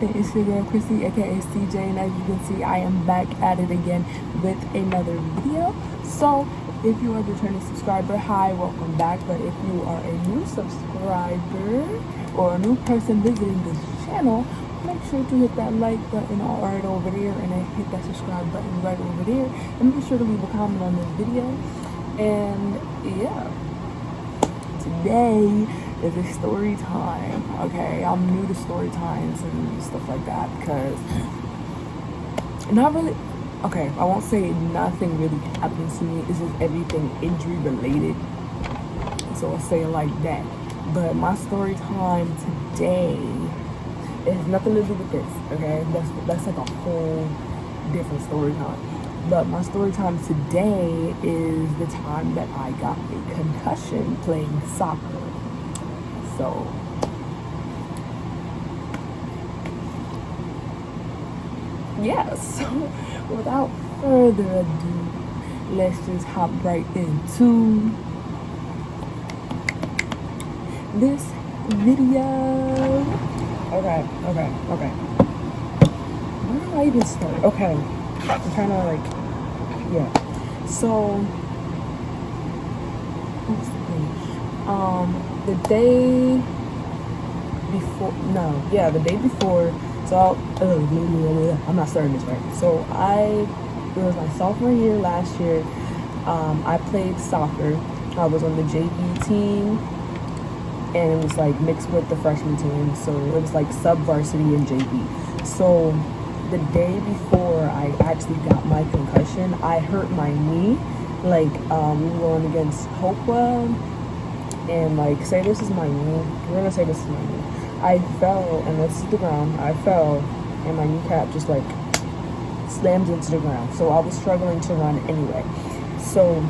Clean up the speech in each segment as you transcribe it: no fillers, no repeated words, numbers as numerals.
everything? It's your girl Chrissy, aka CJ, and as you can see, I am back at it again with another video. So if you are a returning subscriber, hi, welcome back. But if you are a new subscriber or a new person visiting this channel, make sure to hit that like button right over there, and then hit that subscribe button right over there, and make sure to leave a comment on this video. And yeah, today is a story time. Okay, I'm new to story times and stuff like that because not really. Okay, I won't say nothing really happens to me. It's just everything injury related. So I'll say it like that. But my story time today, it has nothing to do with this. Okay, that's like a whole different story time. But my story time today is the time that I got a concussion playing soccer. So yeah, so without further ado, let's just hop right into this video. Okay. Where do I even start? Okay, I'm trying to yeah. So what's the thing? The day before, so I'm not starting this right. So it was my sophomore year last year. I played soccer. I was on the JV team, and it was like mixed with the freshman team. So it was like sub-varsity and JV. So the day before I actually got my concussion, I hurt my knee. We were going against Hopewell, and say this is my knee. We're gonna say this is my knee. I fell, and this is the ground. I fell, and my kneecap just slammed into the ground. So I was struggling to run anyway. So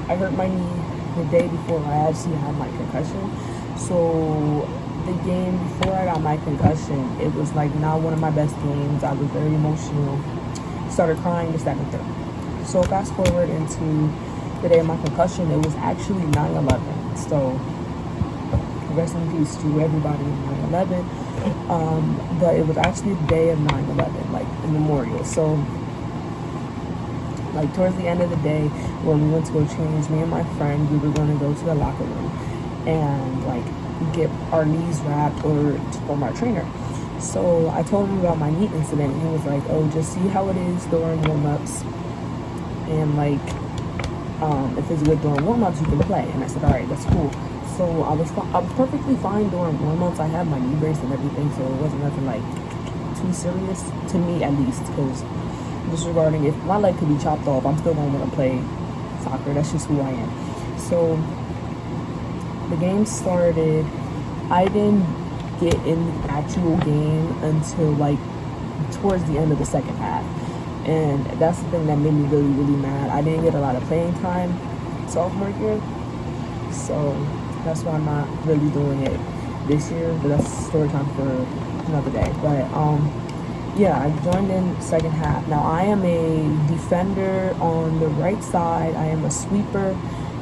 I hurt my knee the day before I actually had my concussion. So the game before I got my concussion, it was not one of my best games. I was very emotional. Started crying, this, that, and the third. So fast forward into the day of my concussion, it was actually 9/11. So rest in peace to everybody in 9/11. But it was actually the day of 9/11, a memorial. So towards the end of the day, when we went to go change, me and my friend, we were going to go to the locker room and get our knees wrapped or from our trainer. So I told him about my knee incident, and he was like, oh, just see how it is during warm-ups, and if it's good during warm-ups, you can play. And I said, all right, that's cool. So I was perfectly fine during warm-ups. I had my knee brace and everything, so it wasn't nothing too serious to me, at least, because disregarding if my leg could be chopped off, I'm still going to want to play soccer. That's just who I am. So the game started. I didn't get in the actual game until towards the end of the second half, and that's the thing that made me really, really mad. I didn't get a lot of playing time sophomore year, so that's why I'm not really doing it this year. But that's story time for another day. But yeah, I joined in second half. Now I am a defender on the right side. I am a sweeper,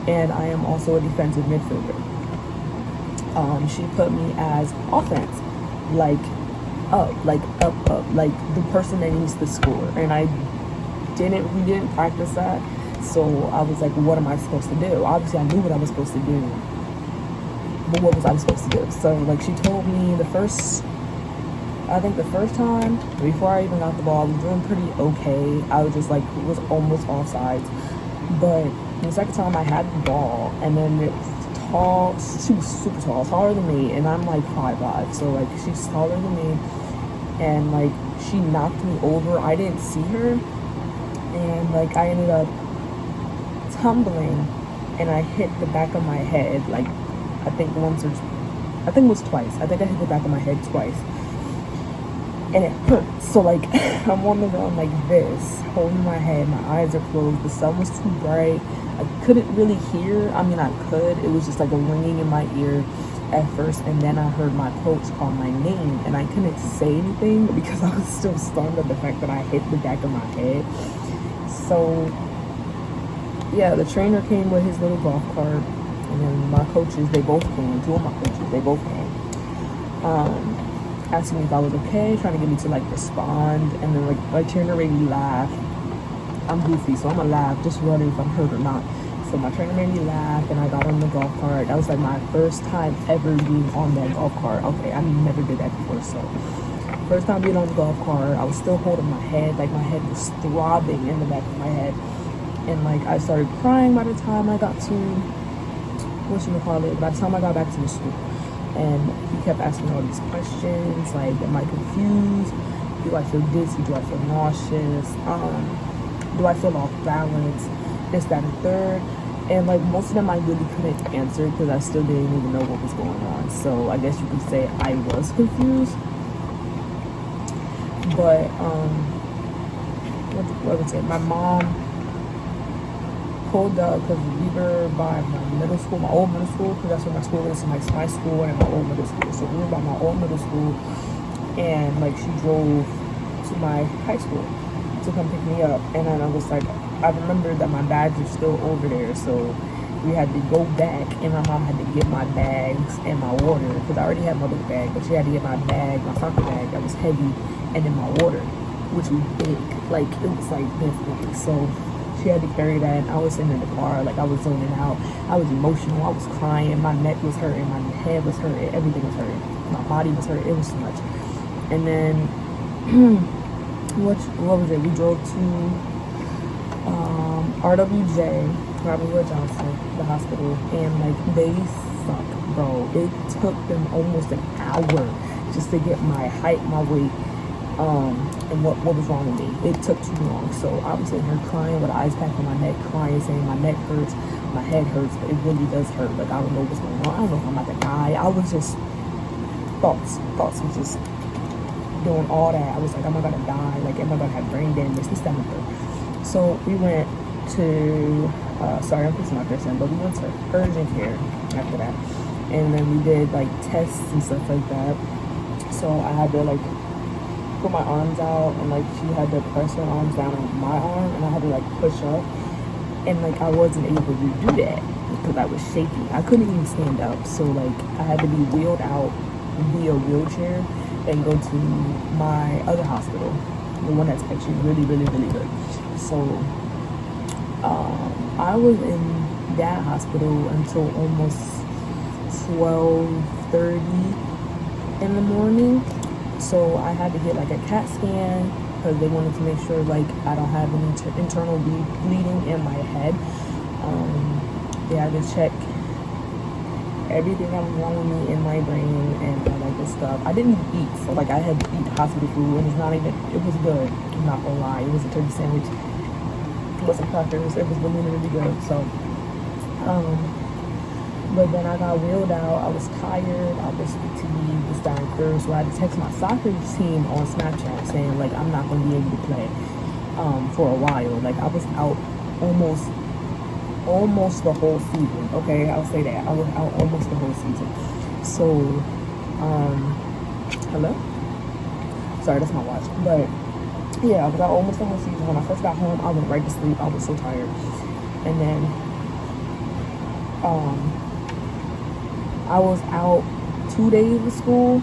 and I am also a defensive midfielder. She put me as offense, up, the person that needs to score. And we didn't practice that. So I was like, what am I supposed to do? Obviously I knew what I was supposed to do, but what was I supposed to do? So she told me the first time, before I even got the ball, I was doing pretty okay. I was just was almost offsides. But the second time I had the ball, and then it was tall, she was super tall, taller than me, and I'm 5'5", so she's taller than me, and she knocked me over. I didn't see her, and I ended up tumbling, and I hit the back of my head I think it was twice. I think I hit the back of my head twice, and it hurt. So I'm on the ground this, holding my head, my eyes are closed, the sun was too bright, I couldn't really hear. I mean, I could, it was just a ringing in my ear at first, and then I heard my coach call my name, and I couldn't say anything because I was still stunned at the fact that I hit the back of my head. So yeah, the trainer came with his little golf cart, and then my coaches, they both came. Two of my coaches, they both came. asking me if I was okay, trying to get me to like respond, and then like my trainer made me laugh. I'm goofy, so I'm gonna laugh, just wondering if I'm hurt or not. So my trainer made me laugh, and I got on the golf cart. That was like my first time ever being on that golf cart. Okay, I never did that before, so first time being on the golf cart. I was still holding my head, like my head was throbbing in the back of my head, and like I started crying by the time I got to by the time I got back to the school. And he kept asking me all these questions, like, am I confused? Do I feel dizzy? Do I feel nauseous? Do I feel off balance? This, that, and third. And like most of them I really couldn't answer because I still didn't even know what was going on. So I guess you could say I was confused. But what was it? My mom pulled up because we were by my middle school, my old middle school, because that's where my school is. So like my school and my old middle school. So we were by my old middle school, and like she drove to my high school to come pick me up. And then I was like, I remember that my bags were still over there, so we had to go back, and my mom had to get my bags and my water, because I already had my little bag, but she had to get my bag, my soccer bag that was heavy, and then my water, which was big, like it was like this big. So she had to carry that, and I was sitting in the car, like I was zoning out, I was emotional, I was crying, my neck was hurting, my head was hurting, everything was hurting, my body was hurting, it was too much. And then, what was it, we drove to RWJ, Robert Wood Johnson, the hospital, and like they suck, bro. It took them almost an hour just to get my height, my weight, and what was wrong with me. It took too long. So I was sitting here crying with an ice pack on my neck, crying, saying my neck hurts, my head hurts, but it really does hurt. Like I don't know what's going on. I don't know if I'm about to die. I was just thoughts was just doing all that. I was like, am I gonna die? Like, am I gonna have brain damage? This, that, and the third. So we went to sorry, I'm putting my person, but we went to urgent care after that, and then we did like tests and stuff like that. So I had to like put my arms out, and like she had to press her arms down on my arm, and I had to like push up, and like I wasn't able to do that because I was shaking. I couldn't even stand up, so like I had to be wheeled out via wheelchair and go to my other hospital, the one that's actually really, really, really good. So I was in that hospital until almost 12:30 in the morning. So I had to get like a CAT scan because they wanted to make sure like I don't have any internal bleeding in my head. They had to check everything that was wrong with me in my brain and all that good stuff. I didn't eat, so like I had to eat hospital food, and it was good. I'm not gonna lie, it was a turkey sandwich with some crackers. It was really, really good. So, but then I got wheeled out. I was tired. I was fatigued. This, that, and third. So I had to text my soccer team on Snapchat saying like I'm not gonna be able to play for a while. Like I was out almost the whole season. Okay, I'll say that. I was out almost the whole season. So, hello? Sorry, that's my watch. But yeah, I was out almost the whole season. When I first got home, I went right to sleep. I was so tired. And then, I was out 2 days of school.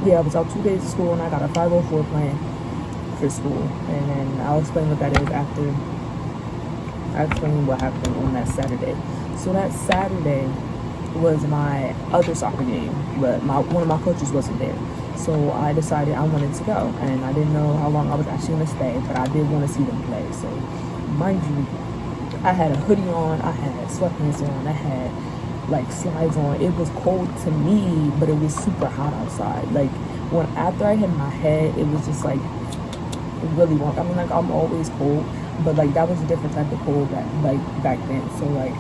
Yeah, I was out 2 days of school, and I got a 504 plan for school. And then I'll explain what that is after I explain what happened on that Saturday. So that Saturday was my other soccer game, but one of my coaches wasn't there. So I decided I wanted to go, and I didn't know how long I was actually going to stay, but I did want to see them play. So mind you, I had a hoodie on, I had sweatpants on, I had like slides on. It was cold to me, but it was super hot outside. Like after I hit my head, it was just like really warm. I mean, like I'm always cold, but like that was a different type of cold back then. So like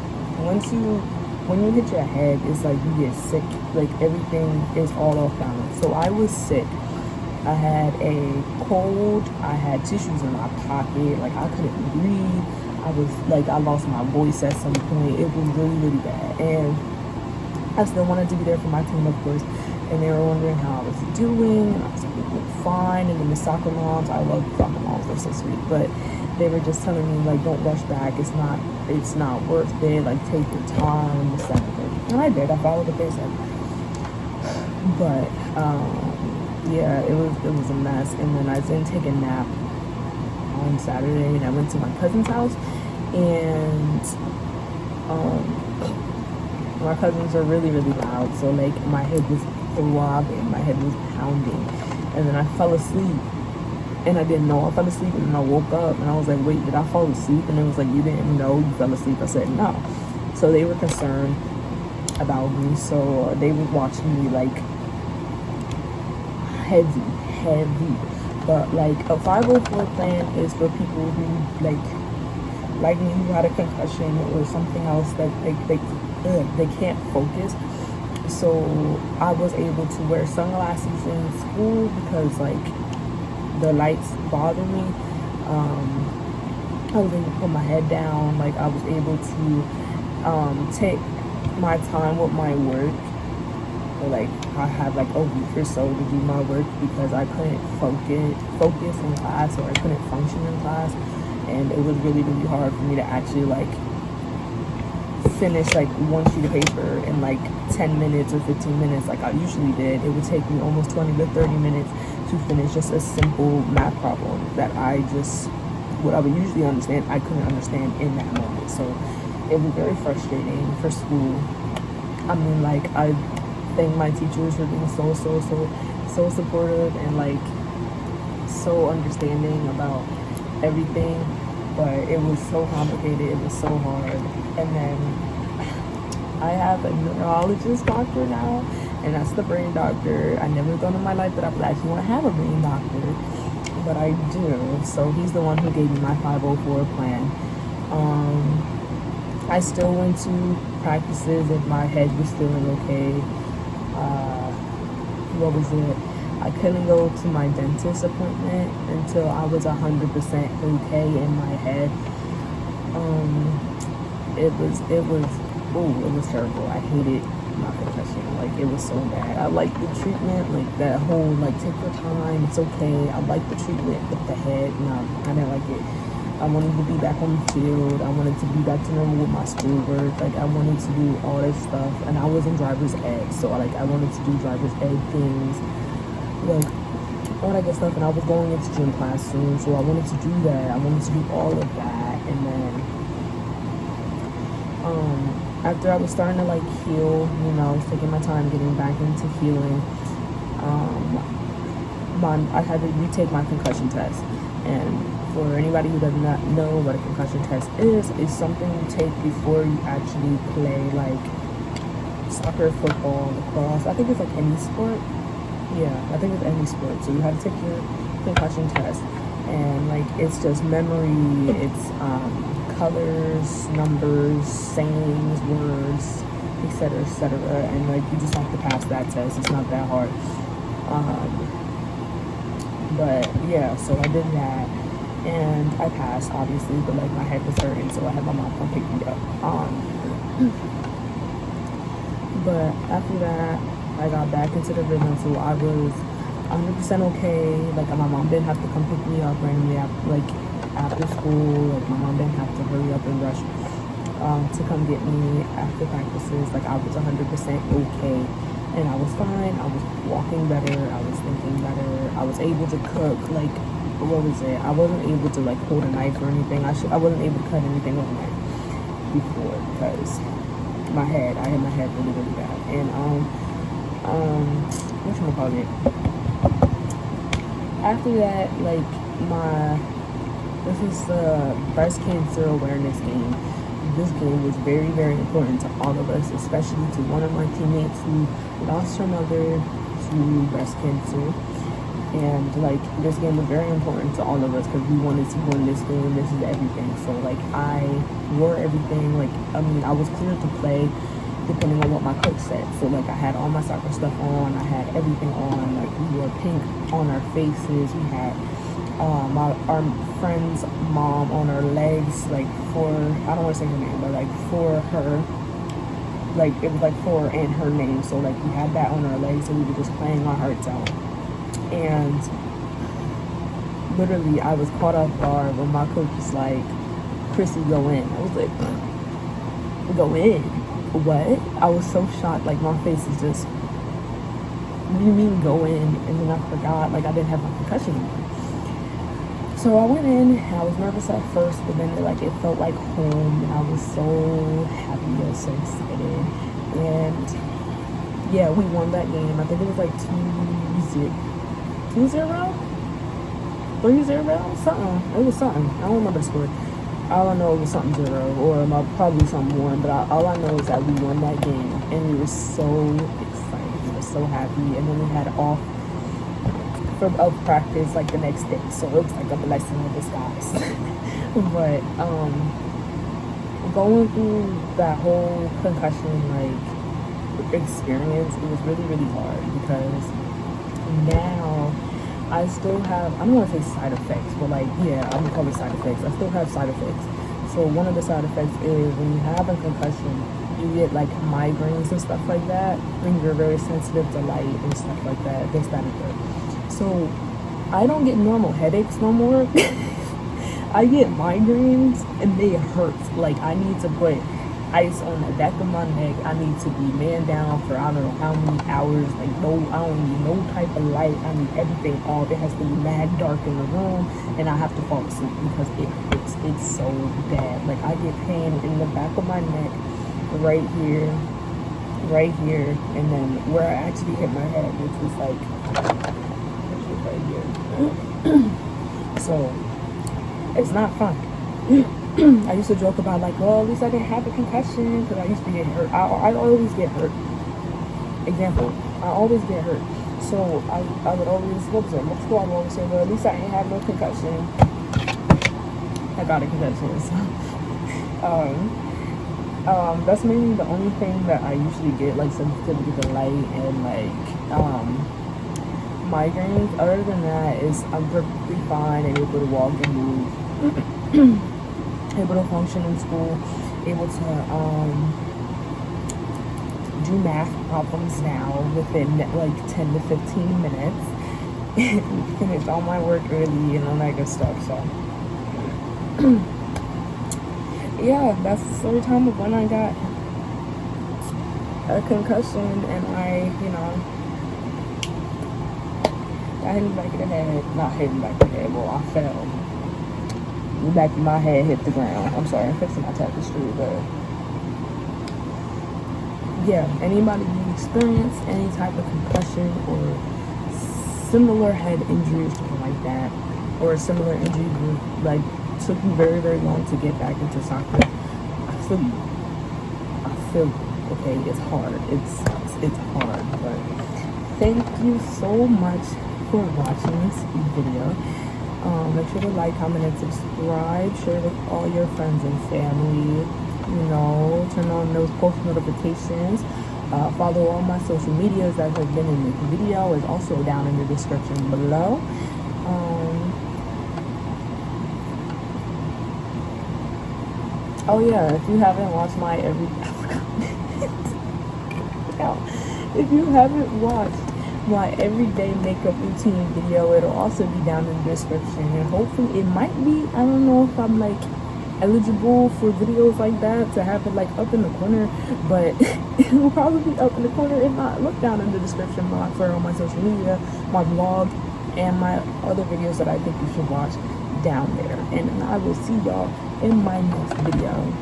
when you hit your head, it's like you get sick. Like everything is all off balance. So I was sick. I had a cold. I had tissues in my pocket. Like I couldn't breathe. I was like, I lost my voice at some point. It was really, really bad. And I still wanted to be there for my team, of course. And they were wondering how I was doing. And I was like, fine. And then the soccer moms, I love soccer moms. They're so sweet. But they were just telling me, like, don't rush back. It's not worth it. Like, take your time. And I did. I followed what they said. But yeah, it was a mess. And then I didn't take a nap on Saturday, and I went to my cousin's house, and my cousins are really, really loud, so like my head was throbbing, my head was pounding, and then I fell asleep, and I didn't know I fell asleep, and then I woke up, and I was like, wait, did I fall asleep? And it was like, you didn't know you fell asleep? I said, no. So they were concerned about me, so they were watching me like heavy. But like a 504 plan is for people who like me, who had a concussion or something else that they can't focus. So I was able to wear sunglasses in school because like the lights bother me. I was able to put my head down. Like I was able to take my time with my work. Or like I had like a week or so to do my work because I couldn't focus in class, or I couldn't function in class, and it was really, really hard for me to actually like finish like one sheet of paper in like 10 minutes or 15 minutes like I usually did. It would take me almost 20 to 30 minutes to finish just a simple math problem that what I would usually understand, I couldn't understand in that moment. So it was very frustrating for school. I mean, like, I thank my teachers for being so supportive and like so understanding about everything, but it was so complicated, it was so hard. And then I have a neurologist doctor now, and that's the brain doctor. I never thought in my life that I would actually want to have a brain doctor, but I do. So he's the one who gave me my 504 plan. I still went to practices if my head was feeling okay. What was it? I couldn't go to my dentist appointment until I was 100% okay in my head. It was terrible. I hated my concussion. Like, it was so bad. I liked the treatment, like that whole like take your time, it's okay. I liked the treatment, but the head, no, I didn't like it. I wanted to be back on the field. I wanted to be back to normal with my schoolwork. Like, I wanted to do all this stuff, and I was in driver's ed, so like I wanted to do driver's ed things, like all that good stuff. And I was going into gym class soon, so I wanted to do that. I wanted to do all of that, and then after I was starting to like heal, you know, I was taking my time getting back into healing. I had to retake my concussion test, and for anybody who does not know what a concussion test is, it's something you take before you actually play like soccer, football, lacrosse. I think it's like any sport. Yeah, I think it's any sport. So you have to take your concussion test, and like it's just memory, it's colors, numbers, sayings, words, etc., etc., and like you just have to pass that test. It's not that hard. But yeah, so I did that, and I passed obviously, but like my head was hurting, so I had my mom come pick me up. But after that, I got back into the rhythm, so I was 100% okay. Like, my mom didn't have to come pick me up randomly after school. Like, my mom didn't have to hurry up and rush to come get me after practices. Like, I was 100% okay, and I was fine. I was walking better. I was thinking better. I was able to cook. Like, what was it? I wasn't able to like hold a knife or anything. I wasn't able to cut anything with a knife before because I hit my head really, really bad. And whatchamacallit? After that, like this is the breast cancer awareness game. This game was very, very important to all of us, especially to one of my teammates who lost her mother to breast cancer. And like this game was very important to all of us because we wanted to win this game. This is everything. So like I wore everything. Like, I mean, I was cleared to play depending on what my coach said. So like I had all my soccer stuff on. I had everything on. Like we wore pink on our faces. We had our friend's mom on our legs. Like for, I don't want to say her name, but like for her. Like it was like for and her name. So like we had that on our legs, and we were just playing our hearts out. And literally, I was caught off guard when my coach was like, "Chrissy, go in." I was like, "Go in? What?" I was so shocked. Like, my face is just do you mean go in? And then I forgot, like I didn't have my concussion anymore. So I went in and I was nervous at first, but then it felt like home, and I was so happy, I was so excited. And yeah, we won that game. I think it was like 2-0, 3-0, something. It was something. I don't remember the score. All I know it was something 0, or probably something 1. But all I know is that we won that game, and we were so excited. We were so happy, and then we had off of practice like the next day, so it was like a blessing in disguise. But going through that whole concussion experience, it was really, really hard, because now I still have, I don't want to say side effects, but yeah, I'm gonna call it side effects. I still have side effects. So one of the side effects is when you have a concussion, you get migraines and stuff like that, and you're very sensitive to light and stuff like that, this, that, and that. So I don't get normal headaches no more. I get migraines, and they hurt. I need to put ice on the back of my neck. I need to be man down for I don't know how many hours. I don't need no type of light. I need everything off. It has to be mad dark in the room, and I have to fall asleep because it hurts. It's so bad. I get pain in the back of my neck, right here, and then where I actually hit my head, which was right here. So it's not fun. I used to joke about well, at least I didn't have a concussion, because I used to get hurt. I always get hurt. Example, I always get hurt. So I would always, I would always say, well, at least I didn't have no concussion. I got a concussion. So, that's mainly the only thing that I usually get, sensitivity to light and migraines. Other than that, I'm perfectly fine and able to walk and move. Able to function in school, able to do math problems now within 10 to 15 minutes. Finished all my work early and all that good stuff. So yeah, that's the story time of when I got a concussion, and I hit the back of the head. Not hitting the back of the head, well, I fell. The back of my head hit the ground. I'm sorry, I'm fixing my tapestry, but yeah, anybody who experienced any type of concussion or similar head injury or something like that, or a similar injury took you very, very long to get back into soccer, I feel you. Okay, it's hard. It's hard, but thank you so much for watching this video. Make sure to like, comment, and subscribe. Share with all your friends and family. Turn on those post notifications. Follow all my social medias that have been in this video. Is also down in the description below. Oh yeah, if you haven't watched my if you haven't watched my everyday makeup routine video, it'll also be down in the description, and hopefully it might be, I don't know if I'm eligible for videos like that to have it up in the corner, but it will probably be up in the corner. If not, look down in the description box for all my social media, my vlog, and my other videos that I think you should watch down there. And I will see y'all in my next video.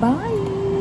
Bye.